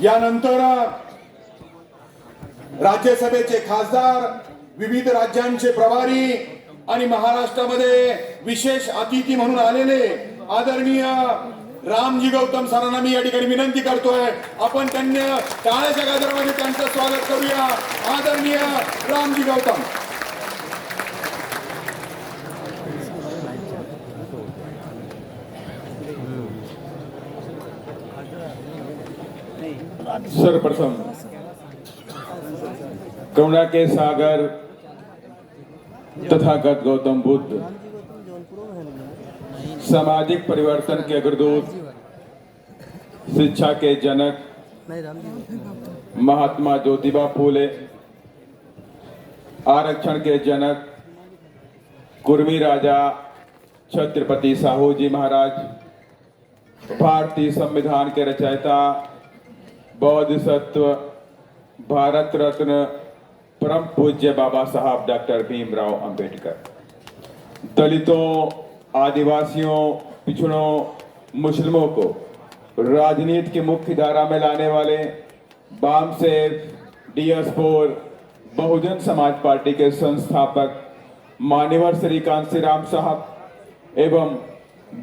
यानंतर राज्यसभेचे खासदार, विविध राज्यांचे प्रभारी आणि महाराष्ट्रामध्ये विशेष अतिथी म्हणून आलेले आदरणीय रामजी गौतम सरांना मी या ठिकाणी विनंती करतोय, आपण त्यांना टाळ्याच्या गजरामध्ये त्यांचं स्वागत करूया. आदरणीय रामजी गौतम. सर्वप्रथम करुणा के सागर तथागत गौतम बुद्ध, सामाजिक परिवर्तन के अग्रदूत, शिक्षा के जनक महात्मा ज्योतिबा फूले, आरक्षण के जनक कुर्मी राजा छत्रपति साहू जी महाराज, भारतीय संविधान के रचयिता, बोधिसत्व, भारत रत्न परम पूज्य बाबा साहब डॉक्टर भीमराव अंबेडकर, दलितों, आदिवासियों, पिछड़ों, मुस्लिमों को राजनीति की मुख्य धारा में लाने वाले बामसेफ DS4 बहुजन समाज पार्टी के संस्थापक मान्यवर श्री कांशीराम साहब एवं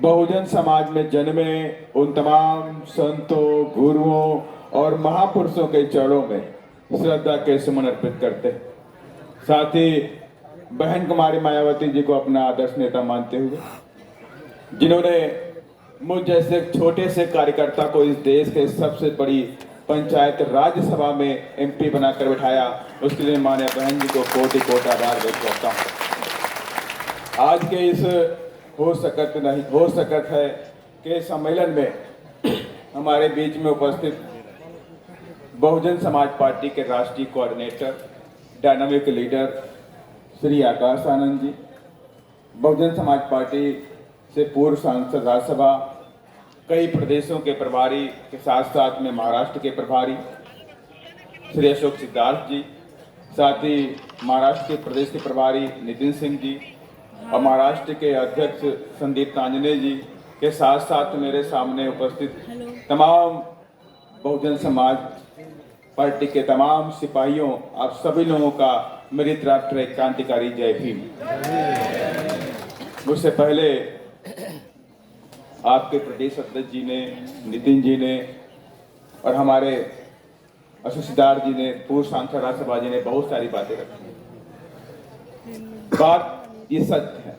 बहुजन समाज में जन्मे उन तमाम संतों, गुरुओं और महापुरुषों के चरणों में श्रद्धा के सुमन अर्पित करते हैं। साथ ही बहन कुमारी मायावती जी को अपना आदर्श नेता मानते हुए, जिन्होंने मुझ जैसे छोटे से कार्यकर्ता को इस देश के सबसे बड़ी पंचायत राज्यसभा में MP बनाकर बिठाया, उसके लिए माननीय बहन जी को कोटि कोटि आभार व्यक्त करता हूँ। आज के इस हो सकत है के सम्मेलन में हमारे बीच में उपस्थित बहुजन समाज पार्टी के राष्ट्रीय coordinator, dynamic leader Shri Akash Anand ji, Bahujan Samaj party से पूर्व सांसद राज्यसभा, कई प्रदेशों के प्रभारी के साथ साथ में महाराष्ट्र के प्रभारी श्री अशोक सिद्धार्थ जी, साथ ही महाराष्ट्र के प्रदेश के प्रभारी नितिन सिंह जी और महाराष्ट्र के अध्यक्ष संदीप तांजने जी के साथ साथ मेरे सामने उपस्थित तमाम बहुजन समाज पार्टी के तमाम सिपाहियों, आप सभी लोगों का मेरी तरफ से क्रांतिकारी जय भीम। मुझसे पहले आपके प्रदेश अध्यक्ष जी ने, नितिन जी ने और हमारे अशोक सिद्धार्थ जी ने, पूर्व सांसद राज्यसभा जी ने बहुत सारी बातें रखी। बात ये सत्य है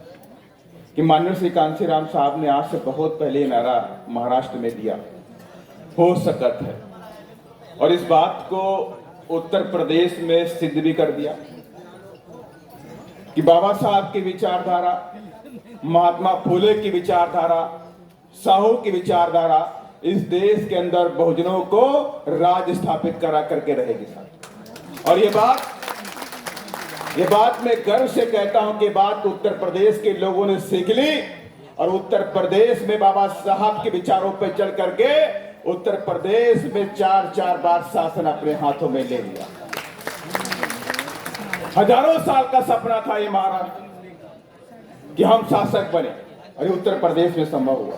कि माननीय श्री कांशीराम साहब ने आज से बहुत पहले नारा महाराष्ट्र में दिया, हो सकत है, और इस बात को उत्तर प्रदेश में सिद्ध भी कर दिया कि बाबा साहब की विचारधारा, महात्मा फूले की विचारधारा, साहू की विचारधारा इस देश के अंदर बहुजनों को राज स्थापित करा करके रहेगी साथ। और ये बात मैं गर्व से कहता हूं कि बात उत्तर प्रदेश के लोगों ने सीख ली और उत्तर प्रदेश में बाबा साहब के विचारों पर चल करके उत्तर प्रदेश में 4 बार शासन अपने हाथों में ले लिया। हजारों साल का सपना था ये महाराष्ट्र कि हम शासक बने, और उत्तर प्रदेश में संभव हुआ।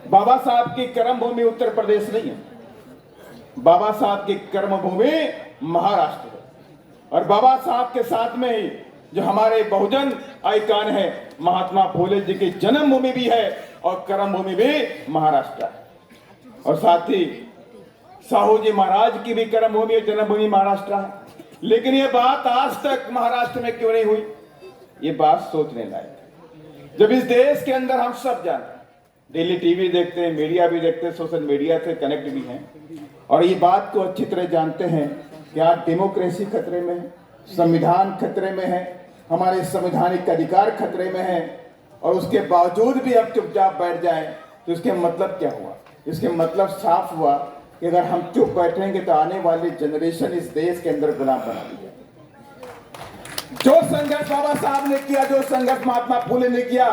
बाबा साहब की कर्मभूमि उत्तर प्रदेश नहीं है, बाबा साहब की कर्मभूमि महाराष्ट्र है, और बाबा साहब के साथ में ही जो हमारे बहुजन आइकॉन है महात्मा फूले जी की जन्मभूमि भी है और कर्मभूमि भी महाराष्ट्र है, और साथ ही साहू जी महाराज की भी कर्मभूमि और जन्मभूमि महाराष्ट्र है। लेकिन ये बात आज तक महाराष्ट्र में क्यों नहीं हुई, ये बात सोचने लायक है। जब इस देश के अंदर हम सब जानते हैं, डेली टीवी देखते हैं, मीडिया भी देखते हैं, सोशल मीडिया से कनेक्ट भी हैं, और ये बात को अच्छी तरह जानते हैं कि आज डेमोक्रेसी खतरे में है, संविधान खतरे में है, हमारे संवैधानिक अधिकार खतरे में है, और उसके बावजूद भी अब चुपचाप बैठ जाए तो इसके मतलब क्या हुआ? इसके मतलब साफ हुआ कि अगर हम चुप बैठेंगे तो आने वाली जनरेशन इस देश के अंदर गुलाम बना दी जाएगी। जो संघर्ष बाबा साहब ने किया, जो संघर्ष महात्मा फूले ने किया,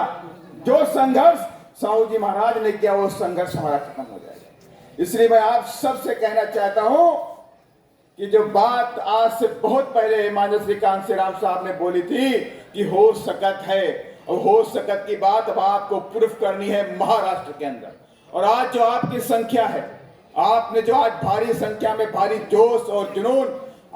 जो संघर्ष साहू जी महाराज ने किया, वो संघर्ष हमारा खत्म हो जाएगा। इसलिए मैं आप सबसे कहना चाहता हूं कि जो बात आज से बहुत पहले माननीय श्री कांशीराम साहब ने बोली थी कि हो सकत है, और हो सकत की बात अब आपको प्रूफ करनी है महाराष्ट्र के अंदर। और आज जो आपकी संख्या है आपने जो आज भारी संख्या में भारी जोश और जुनून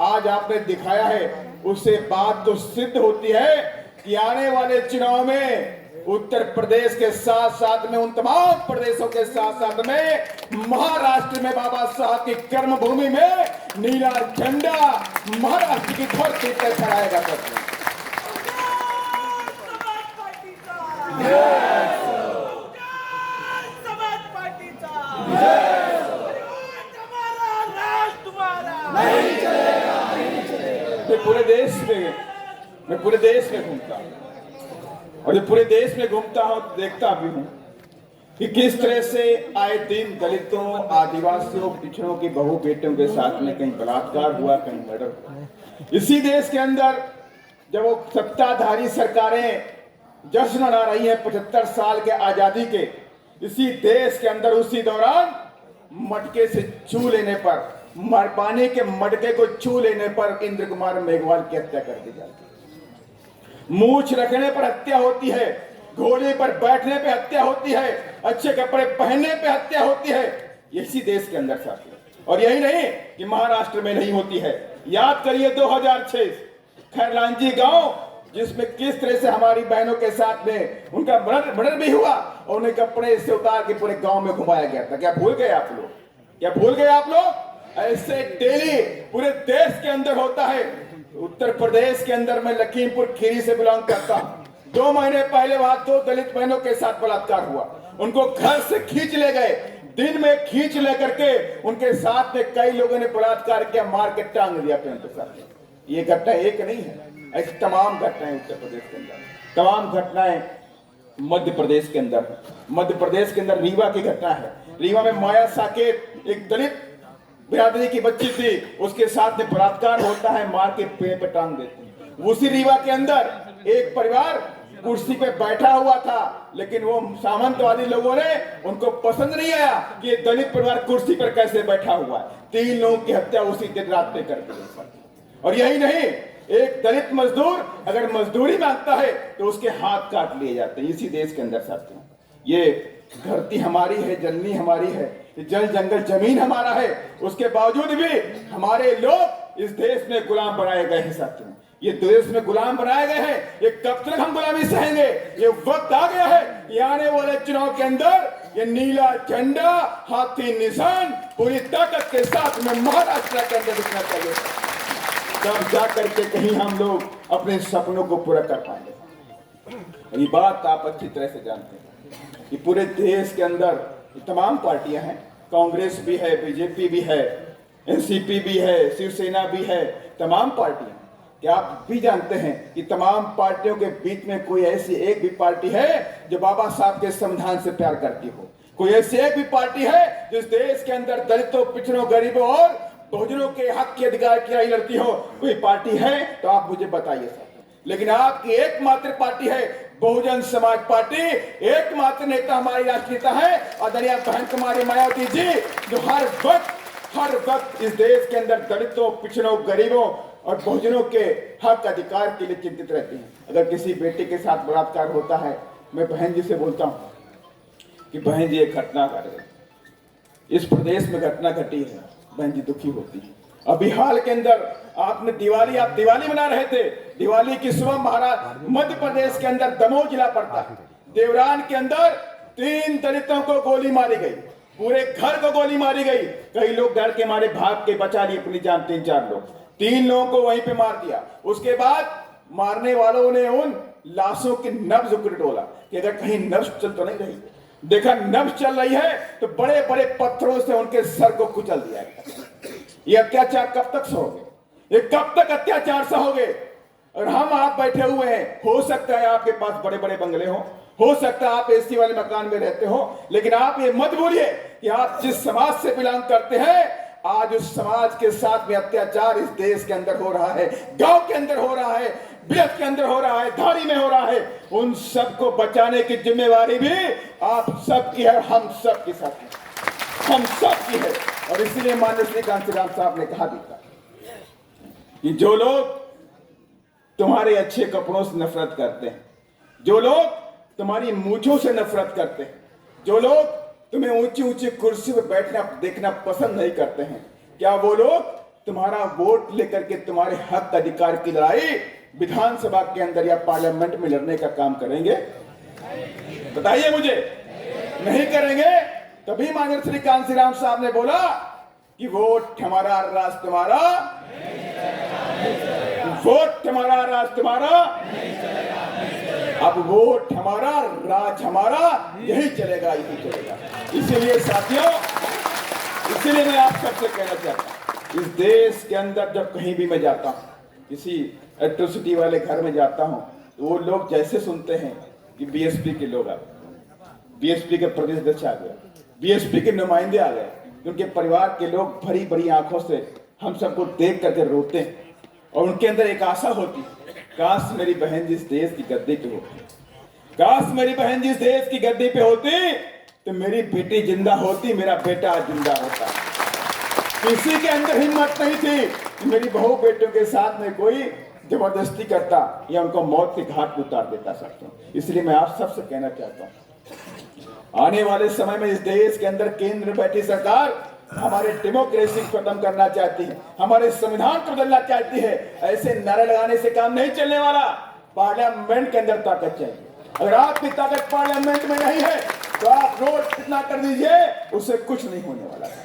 आज आपने दिखाया है, उससे बात तो सिद्ध होती है कि आने वाले चुनाव में उत्तर प्रदेश के साथ साथ में उन तमाम प्रदेशों के साथ साथ में महाराष्ट्र में बाबा साहब की कर्मभूमि में नीला झंडा महाराष्ट्र की धरती पर फहराएगा। मैं पूरे देश में घूमता हूं और जब पूरे देश में घूमता हूं तो देखता भी हूं कि किस तरह से आए दिन दलितों, आदिवासियों, पिछड़ों की बहू बेटियों के साथ में कहीं बलात्कार हुआ, कहीं मर्डर हुआ। इसी देश के अंदर जब वो सत्ताधारी सरकारें जश्न मना रही है 75 साल के आजादी के, इसी देश के अंदर उसी दौरान मटके से छू लेने पर, पानी के मटके को छू लेने पर इंद्र कुमार मेघवाल की हत्या कर दी जाती है। मूछ रखने पर हत्या होती है, घोड़े पर बैठने पे हत्या होती है, अच्छे कपड़े पहनने पे हत्या होती है। इसी देश के अंदर साथी, और यही नहीं कि महाराष्ट्र में नहीं होती है। याद करिए 2006 खैरलांजी गांव, जिसमें किस तरह से हमारी बहनों के साथ में उनका मर्डर भी हुआ और उन्हें कपड़े से उतार के पूरे गांव में घुमाया गया था। क्या भूल गए आप लोग? क्या भूल गए आप लोग? ऐसे डेली पूरे देश के अंदर होता है। उत्तर प्रदेश के अंदर मैं लखीमपुर खीरी से बिलोंग करता हूं। 2 महीने पहले वहां 2 दलित बहनों के साथ बलात्कार हुआ। उनको घर से खींच ले गए, दिन में खींच लेकर के उनके साथ में कई लोगों ने बलात्कार किया, मार के टांग दिया अपने उनके साथ। ये घटना एक नहीं है, ऐसी तमाम घटनाएं उत्तर प्रदेश के अंदर, तमाम घटनाएं मध्य प्रदेश के अंदर है। मध्य प्रदेश के अंदर रीवा की घटना है। रीवा में माया साकेत, एक दलित बिरादरी की बच्ची थी, उसके साथ में बलात्कार होता है, मार के पेड़ पे टांग देते हैं। उसी रीवा के अंदर एक परिवार कुर्सी पे बैठा हुआ था, लेकिन वो सामंतवादी लोगों ने उनको पसंद नहीं आया कि ये दलित परिवार कुर्सी पर कैसे बैठा हुआ है। 3 लोगों की हत्या उसी दिन रात में कर दी। और यही नहीं, एक दलित मजदूर अगर मजदूरी मांगता है तो उसके हाथ काट लिए जाते हैं। इसी देश के अंदर साथियों, ये धरती हमारी है, जननी हमारी है, जल जंगल जमीन हमारा है, उसके बावजूद भी हमारे लोग इस देश में गुलाम बनाए गए हैं साथियों। ये देश में गुलाम बनाए गए हैं, ये कब तक हम गुलामी सहेंगे? ये वक्त आ गया है कि आने वाले चुनाव के अंदर ये नीला झंडा, हाथी निशान पूरी ताकत के साथ में महाराष्ट्र के अंदर दिखना चाहिए, तब जाकर के कहीं हम लोग अपने सपनों को पूरा कर पाएंगे। ये बात आप अच्छी तरह से जानते हैं कि पूरे देश के अंदर तमाम पार्टियां हैं, कांग्रेस भी है, बीजेपी भी है, एनसीपी भी है, शिवसेना भी है, तमाम पार्टियां। क्या आप भी जानते हैं कि तमाम पार्टियों के बीच में कोई ऐसी एक भी पार्टी है जो बाबा साहब के संविधान से प्यार करती हो? कोई ऐसी एक भी पार्टी है जो इस देश के अंदर दलितों, पिछड़ों, गरीबों और बहुजनों के हक के अधिकार की लड़ाई लड़ती हो? कोई पार्टी है तो आप मुझे बताइए सर। लेकिन आपकी एकमात्र पार्टी है बहुजन समाज पार्टी। एकमात्र नेता हमारी राष्ट्रनेता है आदरणीय बहन कुमारी मायावती जी, जो हर वक्त इस देश के अंदर दलितों, पिछड़ों, गरीबों और बहुजनों के हक अधिकार के लिए चिंतित रहती हैं। अगर किसी बेटे के साथ बलात्कार होता है, मैं बहन जी से बोलता हूं कि बहन जी एक घटना घट गई, इस प्रदेश में घटना घटी है, बहन जी दुखी होती है। अभी हाल के अंदर आप दिवाली मना रहे थे, दिवाली की सुबह मध्य प्रदेश के अंदर दमोह जिला पड़ता है, देवरान के अंदर 3 दलितों को गोली मारी गई, पूरे घर को गोली मारी गई। कई लोग डर के मारे भाग के बचा लिए अपनी जान। 3-4 लोग, 3 लोगों को वहीं पे मार दिया। उसके बाद मारने वालों ने उन लाशों की नब्ज को टटोला कि अगर कहीं नब्ज चल तो नहीं रही। देखा नब्ज चल रही है तो बड़े बड़े पत्थरों से उनके सर को कुचल दिया गया। ये अत्याचार कब तक सहोगे? ये कब तक अत्याचार सहोगे? और हम आप बैठे हुए हैं, हो सकता है आपके पास बड़े बड़े बंगले हो सकता है आप एसी वाले मकान में रहते हो, लेकिन आप ये मत भूलिए कि आप जिस समाज से बिलोंग करते हैं, आज उस समाज के साथ में अत्याचार इस देश के अंदर हो रहा है, गांव के अंदर हो रहा है, बिरत के अंदर हो रहा है, धारी में हो रहा है। उन सबको बचाने की जिम्मेवारी भी आप सबकी है, हम सबके साथ है, हम सबकी है। और इसीलिए माननीय श्री कांशीराम साहब ने कहा भी था कि जो लोग तुम्हारे अच्छे कपड़ों से नफरत करते हैं, जो लोग तुम्हारी मूंछों से नफरत करते हैं, जो लोग तुम्हें ऊंची ऊंची कुर्सी पर बैठना देखना पसंद नहीं करते हैं। क्या वो लोग तुम्हारा वोट लेकर के तुम्हारे हक अधिकार की लड़ाई विधानसभा के अंदर या पार्लियामेंट में लड़ने का काम करेंगे? बताइए मुझे। नहीं करेंगे। तभी माननीय श्री कांशीराम साहब ने बोला कि वोट हमारा राज तुम्हारा, वोट हमारा राज तुम्हारा, अब वोट हमारा राज हमारा, यही चलेगा, यही चलेगा। इसीलिए साथियों, इसीलिए मैं आप सबसे कहना चाहता हूं, इस देश के अंदर जब कहीं भी मैं जाता हूं, किसी एट्रोसिटी वाले घर में जाता हूं, तो वो लोग जैसे सुनते हैं कि बीएसपी के लोग आ गए, बीएसपी के प्रदेश अध्यक्ष आ गए, बीएसपी के नुमाइंदे आ गए, उनके परिवार के लोग भरी भरी आंखों से हम सबको देख करके रोते हैं और उनके अंदर एक आशा होती, काश मेरी बहन जिस देश की गद्दी पे होती, काश मेरी बहन जिस देश की गद्दी पे होती तो मेरी बेटी जिंदा होती, मेरा बेटा जिंदा होता। किसी के अंदर हिम्मत नहीं थी कि मेरी बहू बेटियों के साथ में कोई जबरदस्ती करता या उनको मौत के घाट पर उतार देता सकता। इसलिए मैं आप सबसे कहना चाहता हूं, आने वाले समय में इस देश के अंदर केंद्र में बैठी सरकार हमारे डेमोक्रेसी को खत्म करना चाहती है, हमारे संविधान को बदलना चाहती है। ऐसे नारे लगाने से काम नहीं चलने वाला। पार्लियामेंट के अंदर ताकत चाहिए। अगर आपकी ताकत पार्लियामेंट में नहीं है तो आप रोड कितना कर दीजिए, उससे कुछ नहीं होने वाला है।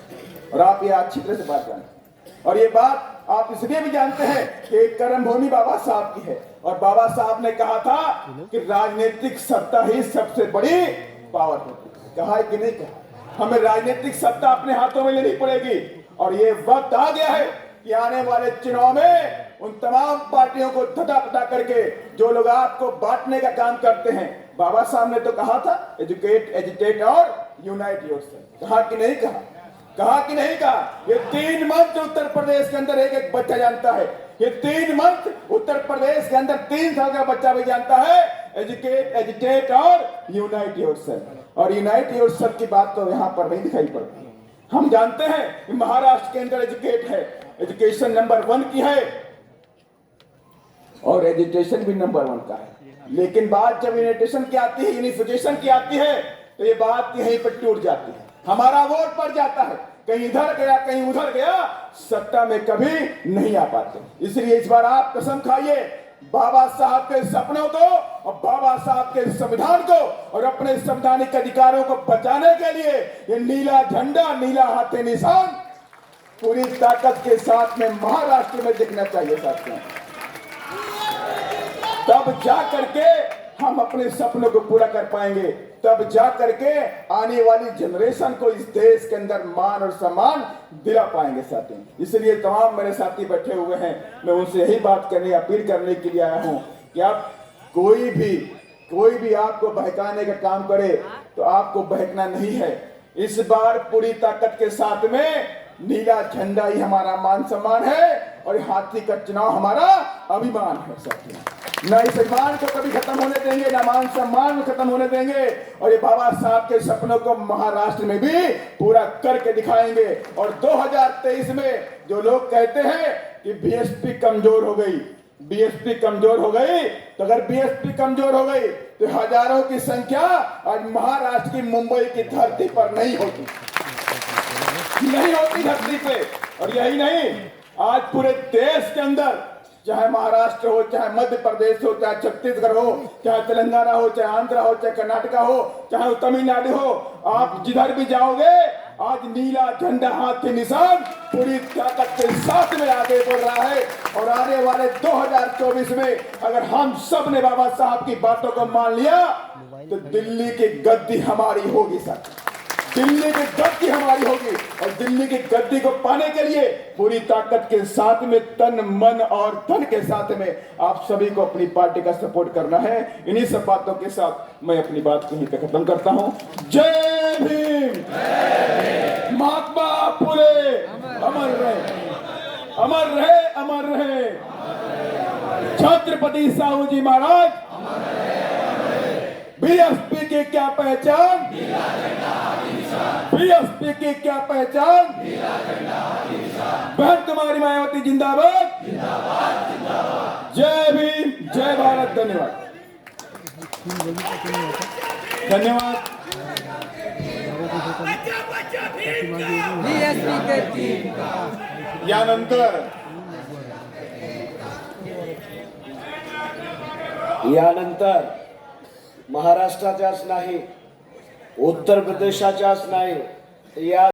और आप ये अच्छी तरह से बात जानते, और ये बात आप इसलिए भी जानते हैं कि कर्म भूमि बाबा साहब की है, और बाबा साहब ने कहा था कि राजनीतिक सत्ता ही सबसे बड़ी पावर होती है। कहा है कि नहीं कहा? हमें राजनीतिक सत्ता अपने हाथों में लेनी पड़ेगी, और ये वक्त आ गया है कि आने वाले चुनाव में उन तमाम पार्टियों को धटा पटा करके जो लोग आपको बांटने का काम करते हैं, बाबा साहब ने तो कहा था एजुकेट, एजिटेट और यूनाइट योरसेल्फ। कहा कि नहीं कहा? कहा कि नहीं कहा? ये 3 मंत्र उत्तर प्रदेश के अंदर एक एक बच्चा जानता है। ये 3 मंत्र उत्तर प्रदेश के अंदर 3 साल का बच्चा भी जानता है, एजुकेट, एजिटेट और यूनाइट योरसेल्फ। और यूनाइट योरसेल्फ की बात तो यहाँ पर नहीं दिखाई पड़ती। हम जानते हैं कि महाराष्ट्र के अंदर एजुकेट है, एजुकेशन नंबर 1 की है और एजुकेशन भी नंबर 1 का है। लेकिन बात जब यूनिटेशन की आती है, यूनिफिकेशन की आती है, तो ये बात यहीं पर टूट जाती है। हमारा वोट पड़ जाता है, कहीं इधर गया कहीं उधर गया, सत्ता में कभी नहीं आ पाते। इसलिए इस बार आप कसम खाइए बाबा साहब के सपनों को और बाबा साहब के संविधान को और अपने संवैधानिक अधिकारों को बचाने के लिए ये नीला झंडा, नीला हाथी निशान पूरी ताकत के साथ में महाराष्ट्र में दिखना चाहिए साथियों। तब जा करके हम अपने सपनों को पूरा कर पाएंगे, तब जा करके आने वाली जनरेशन को इस देश के अंदर मान और सम्मान दिला पाएंगे साथियों। इसलिए तमाम मेरे साथी बैठे हुए हैं, मैं उनसे यही बात करने, अपील करने के लिए आया हूं कि आप कोई भी आपको बहकाने का काम करे तो आपको बहकना नहीं है। इस बार पूरी ताकत के साथ में नीला झंडा ही हमारा मान सम्मान है और हाथी का चुनाव हमारा अभिमान है साथियों। न इस अभिमान को कभी खत्म होने देंगे, न मान सम्मान को खत्म होने देंगे, और ये बाबा साहब के सपनों को महाराष्ट्र में भी पूरा करके दिखाएंगे। और 2023 में जो लोग कहते हैं कि बीएसपी कमजोर हो गई, बीएसपी कमजोर हो गई, तो अगर बीएसपी कमजोर हो गई तो हजारों की संख्या आज महाराष्ट्र की मुंबई की धरती पर नहीं होती, नहीं होती धरती पे। और यही नहीं, आज पूरे देश के अंदर चाहे महाराष्ट्र हो, चाहे मध्य प्रदेश हो, चाहे छत्तीसगढ़ हो, चाहे तेलंगाना हो, चाहे आंध्र हो, चाहे कर्नाटका हो, चाहे तमिलनाडु हो, आप जिधर भी जाओगे आज नीला झंडा हाथी निशान पूरी ताकत के साथ में आगे बढ़ रहा है। और आने वाले 2024 में अगर हम सब ने बाबा साहब की बातों को मान लिया तो दिल्ली की गद्दी हमारी होगी सर, दिल्ली की गद्दी हमारी होगी। और दिल्ली की गद्दी को पाने के लिए पूरी ताकत के साथ में, तन मन और धन के साथ में आप सभी को अपनी पार्टी का सपोर्ट करना है। इन्हीं सब बातों के साथ मैं अपनी बात यहीं पे खत्म करता हूं। जय भीम, महात्मा फुले अमर रहे, अमर रहे, अमर रहे। छत्रपति साहू जी महाराज। बीएसपी की क्या पहचान, बीएसपी की क्या पहचान, बहन कुमारी मायावती जिंदाबाद, जय भीम, जय भारत। धन्यवाद, धन्यवाद। यानंतर महाराष्ट्राच्याच नाही, उत्तर प्रदेशाच्याच नाही, या